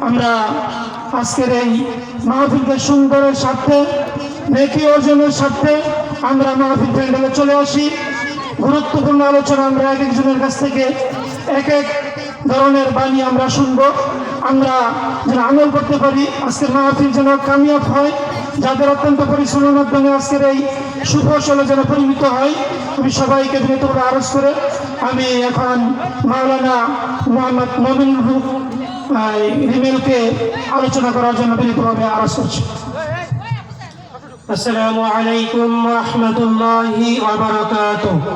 আমরা আজকের এই মাহফিলকে সুন্দরের স্বার্থে নেকি অর্জনের স্বার্থে আমরা মাহফিল প্যান্ডেলে চলে আসি। গুরুত্বপূর্ণ আলোচনা আমরা এক একজনের কাছ থেকে এক এক ধরনের বাণী আমরা শুনবো। আমরা যেন আমল করতে পারি, আজকের মাহফিল যেন কামিয়াব হয়, যাদের অত্যন্ত পরিশ্রমের মাধ্যমে আজকের এই সুফসলে যেন পরিণত হয়। আমি সবাইকে বিনীতভাবে আরজ করে আমি এখন মাওলানা মোহাম্মদ মমিনুল হক রিমেলকে আলোচনা করার জন্য বিনীতভাবে আরজ করছি। আসসালামু আলাইকুম ওয়া রাহমাতুল্লাহি ওয়া বারাকাতুহু।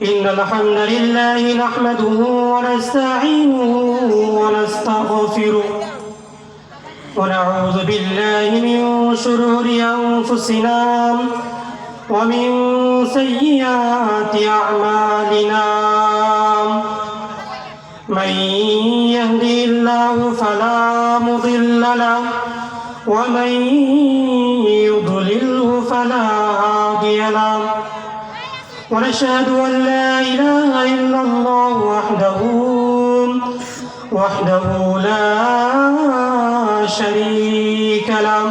ইন্নাল হামদালিল্লাহ নাহমাদুহু ওয়া নাস্তাঈনুহু ওয়া নাস্তাগফিরুহ ওয়া নাউযু বিল্লাহি মিন শুরুরি আনফুসিনা ওয়া মিন সাইয়্যাতি আ'মালিনা। من يهدي الله فلا مضل له ومن يضلله فلا هادي له ونشهد أن لا إله إلا الله وحده لا شريك له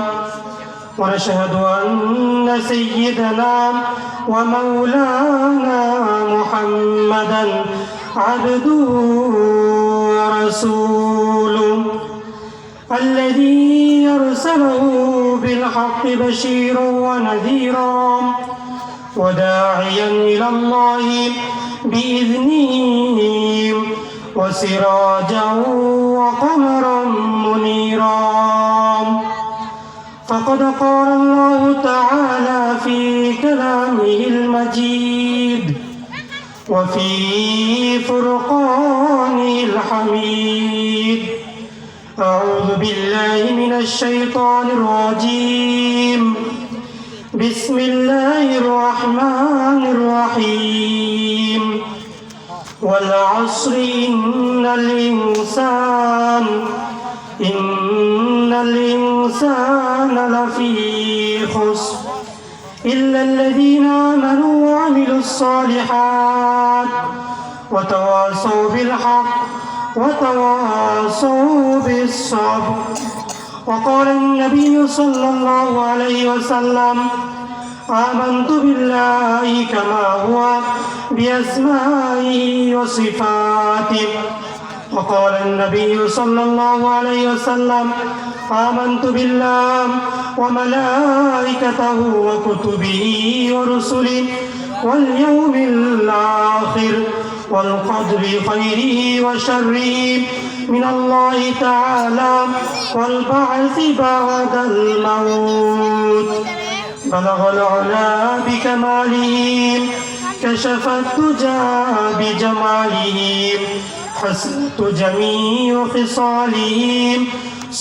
ونشهد أن سيدنا ومولانا محمدا عبده ورسوله الذي أرسله بالحق بشيرا ونذيرا وداعيا إلى الله بإذنه وسراجا وقمرا منيرا. فقد قال الله تعالى في كلامه المجيد وفي فرقانه الحميد. أعوذ بالله من الشيطان الرجيم. بسم الله الرحمن الرحيم. والعصر إن الإنسان لفي خسر إلا الذين آمنوا وعملوا الصالحات وتواصوا بالحق وتواصوا بالصبر. وقال النبي صلى الله عليه وسلم آمنت بالله كما هو بأسمائه وصفاته. وقال النبي صلى الله عليه وسلم آمنت بالله وملائكته وكتبه ورسله واليوم الآخر والقدر خيره وشره من الله تعالى والبعث بعد الموت. بلغ العلا بكماله كشف الدجى بجماله حسنت جميع خصاله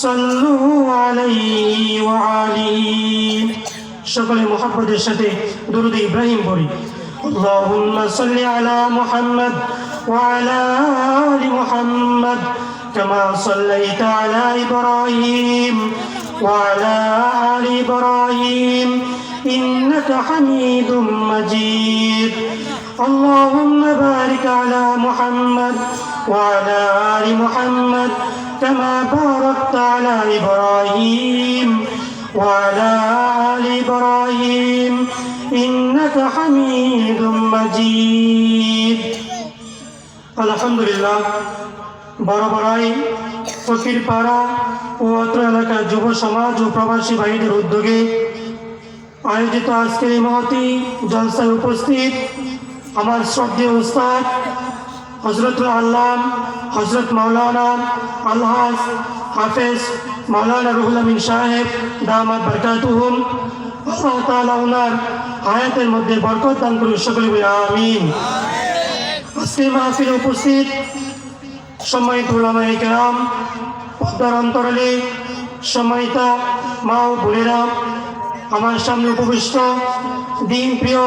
صلوا عليه وعليه. সকলে মুহাব্বতের সাথে দুরূদ ইব্রাহিম পড়ি। اللهم صل على محمد وعلى آل محمد كما صليت على إبراهيم وعلى آل إبراهيم إنك حميد مجيد. اللهم بارك على محمد وعلى آل محمد كما باركت على إبراهيم وعلى آل إبراهيم إنك حميد مجيد. الحمد لله. বরাবরাই ফকিরপাড়া ও অত্র এলাকার যুব সমাজ ও প্রবাসী ভাইদের উদ্যোগে আয়োজিত আজকের এই মহতী জলসায় উপস্থিত আমার শ্রদ্ধেয় উস্তাদ হযরতুল আল্লাম হযরত মাওলানা আলহাজ হাফেজ মাওলানা রুহুল আমিন সাহেব দামাত বরকাতুহুম। আল্লাহ তাআলা ওনার হায়াতের মধ্যে বরকত দান করুন, সকলে বলি আমিন। আজকের মাহফিলে উপস্থিত সম্মানিত উলামায়ে কেরাম, পর্দার অন্তরালে সম্মানিত মা ও বোনেরা, আমার সামনে উপবিষ্ট দিন প্রিয়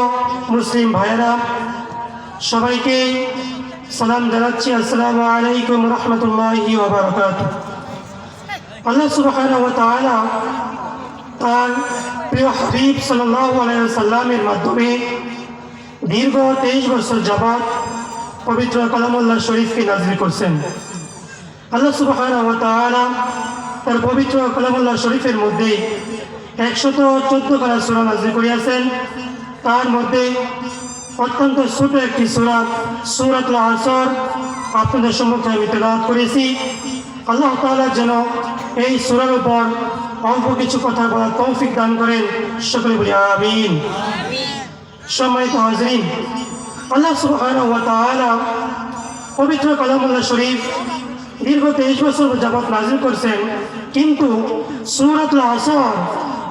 মুসলিম ভাইয়েরা, সবাইকে সালাম জানাচ্ছি। আসসালামু আলাইকুম রহমতুল্লাহি ওয়া বারাকাতুহু। আল্লাহ সুবহানাহু ওয়া তাআলা তার প্রিয় হাবিব সাল্লাল্লাহু আলাইহি ওয়াসাল্লামের মাধ্যমে দীর্ঘ 23 বছর যাবৎ পবিত্র কালামুল্লাহ শরীফকে নাজিল করছেন। আল্লাহ সুবহানাহু ওয়া তাআলা তার পবিত্র কালামুল্লাহ শরীফের মধ্যে 114 খানা সূরা নাজিল করিয়াছেন। তার মধ্যে অত্যন্ত ছোট একটি সূরা সূরাতুল আসর আপনাদের সম্মুখে আমি তেলাওয়াত করেছি। আল্লাহ তাআলা যেন এই সূরার উপর অল্প কিছু কথা বলার তৌফিক দান করেন, সকলে বলি আমিন। সম্মানিত হাজরিন, আল্লাহ সুবহানাহু ওয়া তাআলা পবিত্র কালামুল্লাহ শরীফ দীর্ঘ 23 বছর যাবৎ নাজিল করছেন, কিন্তু সূরাতুল আসর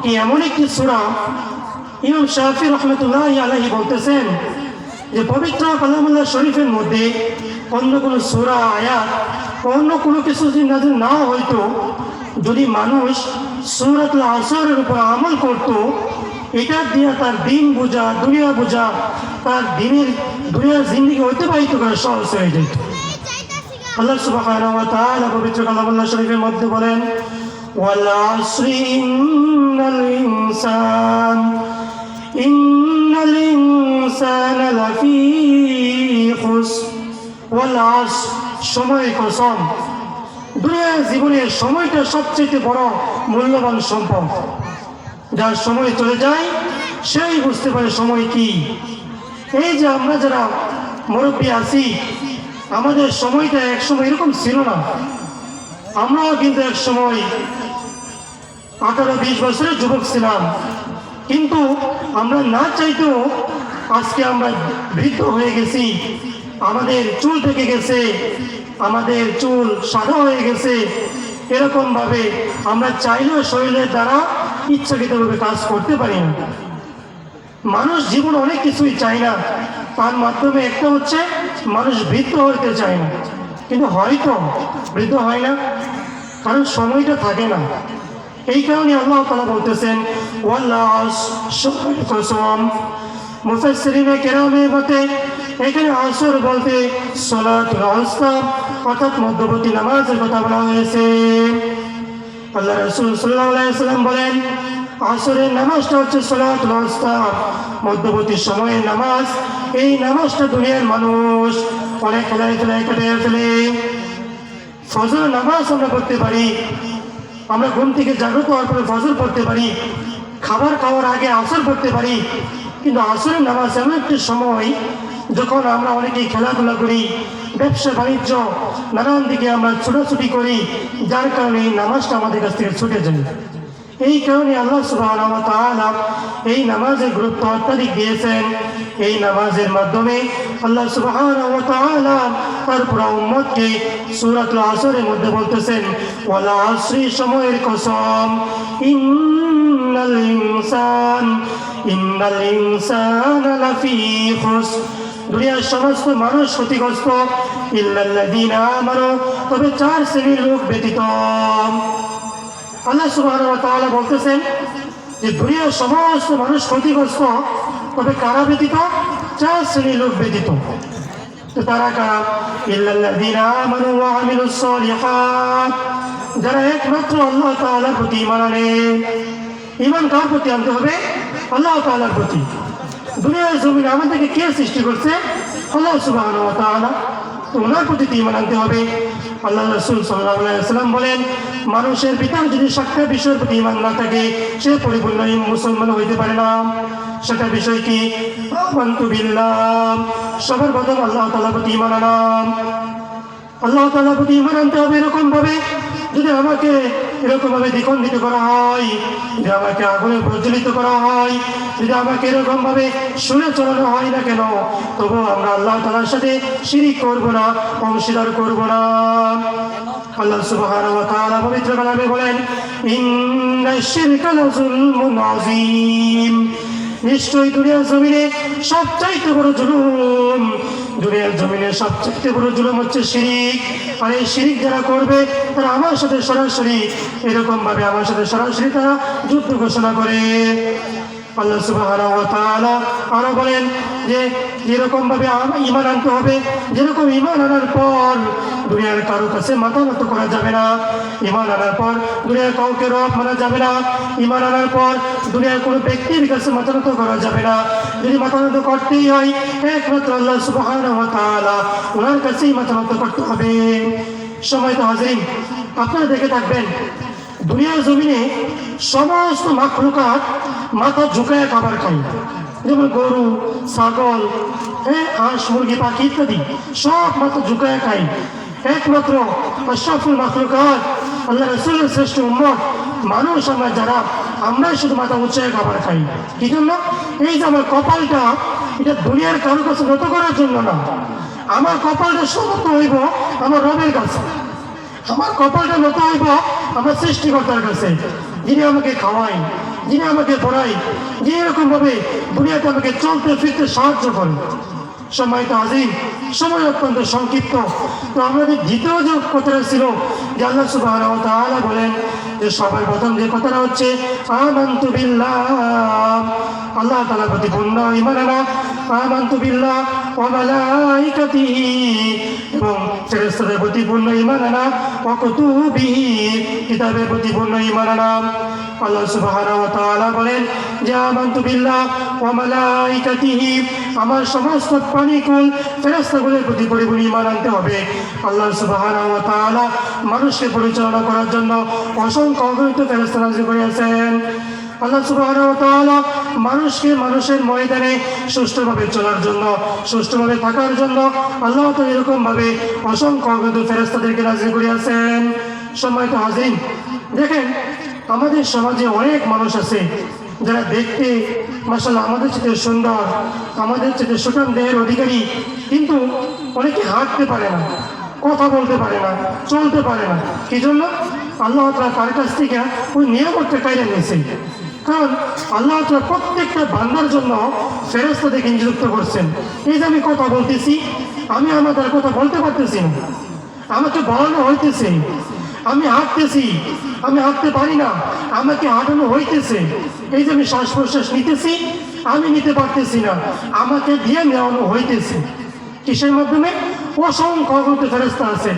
কি এমন একটি সূরা, ইমাম শাফি রাহমাতুল্লাহি আলাইহি বলতেছেন যে পবিত্র কালামুল্লাহ শরীফের মধ্যে অন্য কোনো সূরা আয়াত অন্য কোনো কিছু যদি নাজিল না হইতো, যদি মানুষ সূরাতুল আসরের উপর আমল করত, এটা দিয়ে তার দিন বোঝা, দুনিয়া বোঝা, তার দুনিয়ার জিন্দেগি অতিবাহিত করা সহজ হয়ে যেত। আল্লাহ সুবহানাহু ওয়া তাআলা পবিত্র কালামুল্লাহ শরীফের মধ্যে বলেন, ওয়াল আসরি ইন্নাল ইনসানা লাফি খুসর। ওয়াল আসর, সময়ের কসম। দুনিয়ার জীবনের সময়টা সবচেয়ে বড় মূল্যবান সম্পদ। যার সময় চলে যায় সেই বুঝতে পারে সময় কি। এই যে আমরা যারা মুরব্বী আছি, আমাদের সময়টা এক সময় এরকম ছিল না। আমরাও কিন্তু এক সময় 18-20 বছরের যুবক ছিলাম, কিন্তু আমরা না চাইতেও আজকে আমরা বৃদ্ধ হয়ে গেছি। আমাদের চুল পেকে গেছে, আমাদের চুল সাদা হয়ে গেছে। এরকমভাবে আমরা চাইলেও শরীরের দ্বারা ইচ্ছাকৃতভাবে কাজ করতে পারি না। মানুষ জীবনে অনেক কিছুই চায় না, তার মাধ্যমে একটা হচ্ছে মানুষ বৃদ্ধ হতে চায় না, কিন্তু হয়তো বৃদ্ধ হয় না, কারণ সময়টা থাকে না। এই কারণে আল্লাহ তাআলা বলতেছেন ওয়াল আসর কসম। মুফাসসিরিনে কেরামের মতে এখানে আসর বলতে সালাতুল উসতা অর্থাৎ মধ্যবর্তী নামাজের কথা বলা হয়েছে। আল্লাহ রাসূল সাল্লাল্লাহু আলাইহি ওয়াসাল্লাম বলেন, আসরের নামাজটা হচ্ছে সালাতুল উসতা, মধ্যবর্তী সময়ের নামাজ। এই নামাজটা দুনিয়ার মানুষ অনেক খেলায় কাটিয়ে ফেলে। ফজর নামাজ আমরা পড়তে পারি, আমরা ঘুম থেকে জাগ্রত হওয়ার পরে ফজর পড়তে পারি, খাবার খাওয়ার আগে আসর পড়তে পারি, কিন্তু আসরের নামাজ এমন একটি সময় যখন আমরা অনেকেই খেলাধুলা করি, ব্যবসা বাণিজ্য নানান দিকে আমরা ছোটাছুটি করি, যার কারণে এই নামাজটা আমাদের কাছ থেকে ছুটে যায়। এই কারণে আল্লাহ সুবহানাহু ওয়া তাআলা এই নামাজের গুরুত্ব অত্যাধিক দিয়েছেন। এই নামাজের মাধ্যমে আল্লাহ সুবহানাহু ওয়া তাআলা তার পুরো উম্মতকে সূরাতুল আসরের মধ্যে বলতেছেন ওয়াল আসরি, সময়ের কসম, ইন্নাল ইনসানা লাফি খুসর। দুনিয়ার সমস্ত মানুষ ক্ষতিগ্রস্ত, ইল্লাল্লাযীনা আমানু, তবে 4 শ্রেণীর লোক ব্যতীত। আল্লাহ সুবহানাহু ওয়া তাআলা বলতেছেন যে দুনিয়ার সমস্ত মানুষ ক্ষতিগ্রস্ত, তবে কারা ব্যতীত? 4 শ্রেণীর লোক ব্যতীত। তো তারা কারা? ইল্লাল্লাযীনা আমানু ওয়া আমিলুস সালিহাত, যারা একমাত্র আল্লাহ তাআলার প্রতি ঈমান আনে। ঈমান কার প্রতি আনতে হবে? আল্লাহ তাআলার প্রতি। দুনিয়ার জমিনে আমাদেরকে কে সৃষ্টি করছে? আল্লাহ সুবহানাহু ওয়া তাআলা। তো ওনার প্রতি ঈমান আনতে হবে। আল্লাহ রাসূল সাল্লাল্লাহু আলাইহি ওয়াসাল্লাম বলেন, মানুষের ভিতর যদি 7টা বিষয়ের প্রতি ঈমান না থাকে, সে পরিপূর্ণ মুসলমান হইতে পারে না। সেটা বিষয় কি? আমানতু বিল্লাহ, সবার প্রথম আল্লাহ তাআলার প্রতি ঈমান আনা। আল্লাহ তাআলার প্রতি ঈমান আনতে হবে এরকম ভাবে, যদি আমাকে এরকম ভাবে দ্বিখণ্ডিত করা হয়, যদি আমাকে আগুনে প্রজ্বলিত করা হয়, যদি আমাকে এরকম ভাবে শুনে চলানো হয় না কেন, তবুও আমরা আল্লাহ তাআলার সাথে শিরিক করব না, অংশীদার করব না। আল্লাহ সুবহানাহু ওয়া তাআলা পবিত্র কালামে বলেন, ইন্নাশ শিরকা লাযুলমুন আযীম, নিশ্চয়ই দুনিয়ার জমিনে সবচাইতে বড় জুলুম, দুনিয়ার জমিনে সবচেয়ে বড় জুলুম হচ্ছে শিরিক। আর এই শিরিক যারা করবে তারা আমার সাথে সরাসরি এরকম ভাবে আমার সাথে সরাসরি তারা যুদ্ধ ঘোষণা করে। আল্লাহ সুবহানাহু ওয়া তাআলা আরো বলেন যে যেরকম ভাবে ঈমান আনতে হবে, যেরকম ঈমান আনার পর দুনিয়ার কারো কাছে মাথা নত করা যাবে না, ঈমান আনার পর দুনিয়ার কাউকে রব মানা যাবে না, ঈমান আনার পর দুনিয়ার কোনো ব্যক্তির কাছে মাথা নত করা যাবে না। যদি মাথা নত করতেই হয় একমাত্র আল্লাহ সুবহানাহু ওয়া তাআলা ওনার কাছেই মাথা নত করতে হবে। সম্মানিত হাজরিন, আপনারা দেখে থাকবেন দুনিয়ার জমিনে সমস্ত মাখলুকাত মাথা ঝুঁকায় খাবার খায়, যেমন গরু, ছাগল, হাঁস, মুরগি, পাখি ইত্যাদি সব মাথা ঝুঁকায় খায়। একমাত্র আশরাফুল মাখলুকাত আল্লাহ রাসূলের শ্রেষ্ঠ উম্মত মানুষ আমরা যারা, আমরাই শুধু মাথা উঁচায় খাবার খাই। কি জন্য? এই যে আমার কপালটা, এটা দুনিয়ার কারোর কাছে নত করার জন্য না, আমার কপালটা সমত হইব আমার রবের কাছে, আমার কপালটা নত হইব আমার সৃষ্টিকর্তার কাছে, যিনি আমাকে খাওয়াই, যিনি আমাকে পড়াই, যিনি এরকম ভাবে দুনিয়াতে আমাকে চলতে ফিরতে সাহায্য করেন। সম্মানিত হাজির, সময় অত্যন্ত সংক্ষিপ্ত, তো আমাদের দ্বিতীয় যে কথাটা ছিল যে আল্লাহ সুবহানাহু ওয়া তাআলা বলেন যে সবার প্রথম যে কথাটা হচ্ছে আমানতু বিল্লাহ, আল্লাহ তাআলার প্রতি পূর্ণ ঈমান আনা, আমানতু বিল্লাহ ওয়া মালাইকাতিহি, এবং ফেরেশতাদের প্রতি পূর্ণ ঈমান আনা, ওয়া কুতুবিহি, কিতাবের প্রতি পূর্ণ ঈমান আনা। আল্লাহ সুবহানাহু ওয়া তাআলা বলেন যে আমানতু বিল্লাহ ওয়া মালাইকাতিহি, আমার সমস্ত প্রাণীকুল ফেরেশতাগুলোর প্রতি পরিপূর্ণ ঈমান আনতে হবে। আল্লাহ সুবহানাহু ওয়া তাআলা মানুষকে পরিচালনা করার জন্য অসংখ্য অগণিত ফেরেশতা নাযিল করেছেন। আল্লাহ সুবহানাহু ওয়া তাআলা মানুষকে মানুষের ময়দানে সুষ্ঠুভাবে চলার জন্য, সুষ্ঠুভাবে থাকার জন্য আল্লাহ তাআলা এরকম ভাবে অসংখ্য অগণিত ফেরেশতাদেরকে নাযিল করেছেন। সম্মানিত হাজিরিন, দেখেন আমাদের সমাজে অনেক মানুষ আছে যারা দেখতে মাশাআল্লাহ আমাদের চেয়ে সুন্দর, আমাদের চেয়ে সুঠাম দেহের অধিকারী, কিন্তু অনেকে হাঁটতে পারে না, কথা বলতে পারে না, চলতে পারে না। কি জন্য? আল্লাহ তাআলা তার কাছ থেকে ওই নিয়ামতটা কাইরা নিয়েছে। কারণ আল্লাহ তাআলা প্রত্যেকটা বান্দার জন্য ফেরেশতাদেরকে নিযুক্ত করছেন। এই যে আমি কথা বলতেছি, আমি আমার দ্বারা কথা বলতে পারতেছি না, আমাকে বলানো হইতেছে, আমি হাঁটতেছি, আমি হাঁটতে পারি না, আমাকে হাঁটানো হইতেছে। এই যে আমি শ্বাস প্রশ্বাস নিতেছি, আমি নিতে পারতেছি না, আমাকে দিয়ে নেওয়ানো হইতেছে। কিসের মাধ্যমে? অসংখ্য অগণিত ফেরেশতা আছে।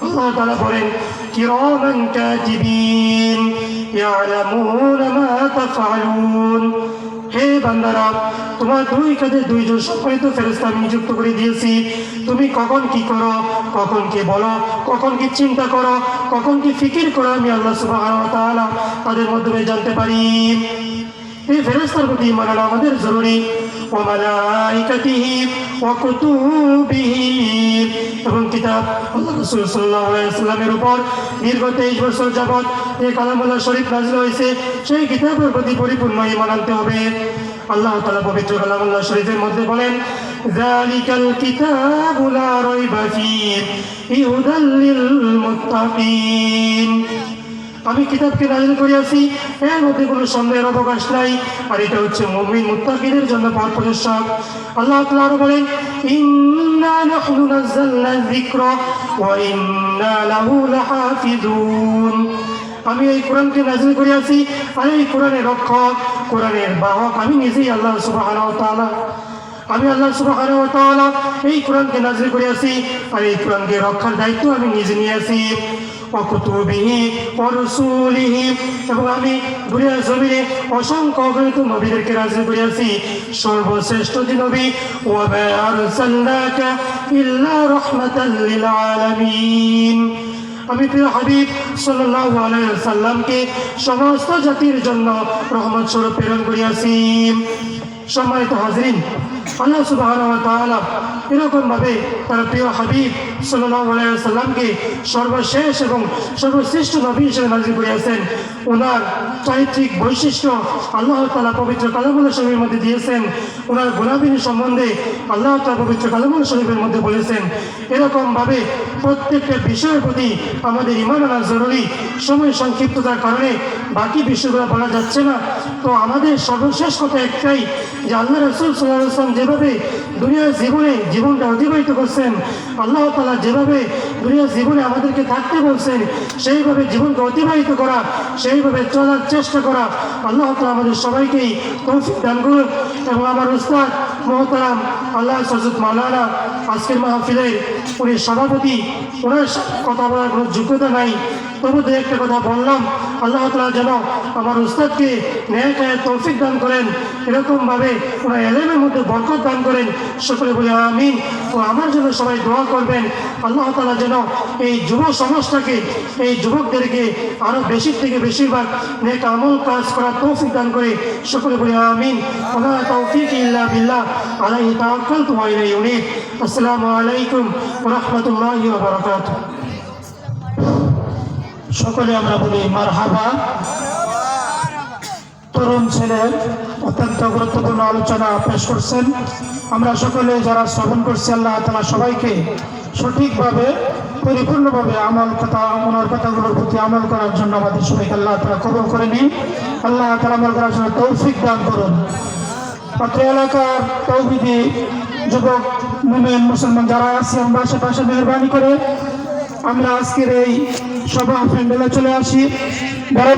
আল্লাহ তাআলা বলেন কিরামান কাতিবিন ইয়ালামুনা মা তাফআলুন, হে বান্দারা, তোমার দুই কাঁধে দুইজন সম্মানিত ফেরেশতা আমি নিযুক্ত করে দিয়েছি। তুমি কখন কি করো, কখন কি বলো, কখন কি চিন্তা করো, কখন কি ফিকির করো, আমি আল্লাহ সুবহানাহু ওয়া তাআলা তাদের মাধ্যমে জানতে পারি। এই ফেরেশতার প্রতি ঈমান আনা আমাদের জরুরি। ওয়া মালাইকাতিহি ওয়া কুতুবিহি, এবং কিতাব আল্লাহ রাসূল সাল্লাল্লাহু আলাইহি ওয়াসাল্লামের উপর দীর্ঘ 23 বছর যাবত এই কালামুল্লাহ শরীফ নাযিল হয়েছে, সেই কিতাবের প্রতি পরিপূর্ণ ঈমান আনতে হবে। আল্লাহ তাআলা পবিত্র কালামুল্লাহ শরীফের মধ্যে বলেন যালিকাল কিতাবু লা রাইবা ফীহি হুদাল লিল মুত্তাকিন, আমি কিতাবকে নাযিল করিয়াছি, এর মধ্যে কোনো সন্দেহের অবকাশ নাই, আর এটা হচ্ছে মুমিন মুত্তাকিদের জন্য পথ প্রদর্শক। আল্লাহ তাআলা আরো বলেন ইন্না নাহনু নাযালনা যিকরা ওয়া ইন্না লাহু লাহাফিজুন, আমি এই কোরআনকে নাযিল করিয়াছি, আর এই কোরআনের রক্ষক, কোরআনের বাহক আমি নিজেই আল্লাহ সুবহানাহু ওয়া তাআলা। আমি আল্লাহ সুবহানাহু ওয়া তাআলা এই কোরআনকে নাযিল করিয়াছি, আর এই কোরআনকে রক্ষার দায়িত্ব আমি নিজে নিয়েছি। ওয়া কুতুবিহি ওয়া রাসূলিহি, এবং আমি দুনিয়ার জমিনে অসংখ্য অগণিত নবীদেরকে নাযিল করিয়াছি, সর্বশ্রেষ্ঠ যে নবী ওয়া মা আরসালনাকা ইল্লা রাহমাতাল লিল আলামিন, আমি প্রিয় হাবিব সাল্লাল্লাহু আলাইহি ওয়াসাল্লামকে সমস্ত জাতির জন্য রহমত স্বরূপ প্রেরণ করিয়াছি। সম্মানিত হাজিরিন, আল্লাহ সুবহানাহু ওয়া তাআলা এরকম ভাবে তার প্রিয় হাবিব সাল্লাল্লাহু আলাইহি ওয়াসাল্লামকে সর্বশেষ এবং সর্বশ্রেষ্ঠ নবী হিসেবে নাযিল করিয়াছেন। ওনার চারিত্রিক বৈশিষ্ট্য আল্লাহ তাআলা পবিত্র কালামুল্লাহ শরীফের মধ্যে দিয়েছেন। ওনার গুণাবলী সম্বন্ধে আল্লাহ তাআলা পবিত্র কালামুল্লাহ শরীফের মধ্যে বলেছেন। এরকম ভাবে প্রত্যেকটা বিষয়ের প্রতি আমাদের ঈমান আনা জরুরি। সময় সংক্ষিপ্ততার কারণে বাকি বিষয়গুলো বলা যাচ্ছে না, তো আমাদের সর্বশেষ কথা একটাই যে আল্লাহ রাসূল সাল্লাল্লাহু আলাইহি ওয়াসাল্লাম যেভাবে দুনিয়ার জীবনে জীবনটা অতিবাহিত করছেন, আল্লাহ তাআলা যেভাবে দুনিয়ার জীবনে আমাদেরকে থাকতে বলছেন সেইভাবে জীবনকে অতিবাহিত করা, সেইভাবে চলার চেষ্টা করা আল্লাহ তাআলা আমাদের সবাইকেই তৌফিক দান করুন। এবং আমার উস্তাদ মোহতারাম আল্লাহ সরজত মাওলানা আজকের মাহফিলের উনি সভাপতি, ওনার কথা বলার কোনো যোগ্যতা নাই, তবু দু একটা কথা বললাম। আল্লাহ তাআলা যেন আমার উস্তাদকে ন্যায় কায়ের তৌফিক দান করেন, এরকমভাবে ওনার এলেমের মধ্যে বরকত দান করেন। সকলে বলি আমিন। ও আমার জন্য সবাই দোয়া করবেন আল্লাহ তাআলা যেন এই যুব সমাজটাকে, এই যুবকদেরকে আরও বেশি থেকে বেশিরভাগ নেক আমল কাজ করার তৌফিক দান করে। সকলে বলি আমিন। ওয়া মা তাওফীকি ইল্লা বিল্লাহ আলাইহি তাওয়াক্কালতু ওয়া ইলাইহি উনীব। আসসালামু আলাইকুম ওয়া রাহমাতুল্লাহি ওয়া বারাকাতুহু। সকলে আমরা বলি মারহাবা। তরুণ ছেলে অত্যন্ত গুরুত্বপূর্ণ আলোচনা পেশ করছেন। আমরা সকলে যারা শ্রবণ করছি আল্লাহ তাআলা সবাইকে সঠিকভাবে পরিপূর্ণভাবে ওনার কথাগুলোর প্রতি আমল করার জন্য আমাদের সবাইকে আল্লাহ তাআলা কবুল করে নিন। আল্লাহ তাআলা আমল করার জন্য তৌফিক দান করুন। অত্র এলাকার তৌহিদি যুবক মুমিন মুসলমান যারা আছি আমরা আশেপাশে মেহরবানি করে আমরা আজকের এই সভা প্যান্ডেলে চলে আসি। বড়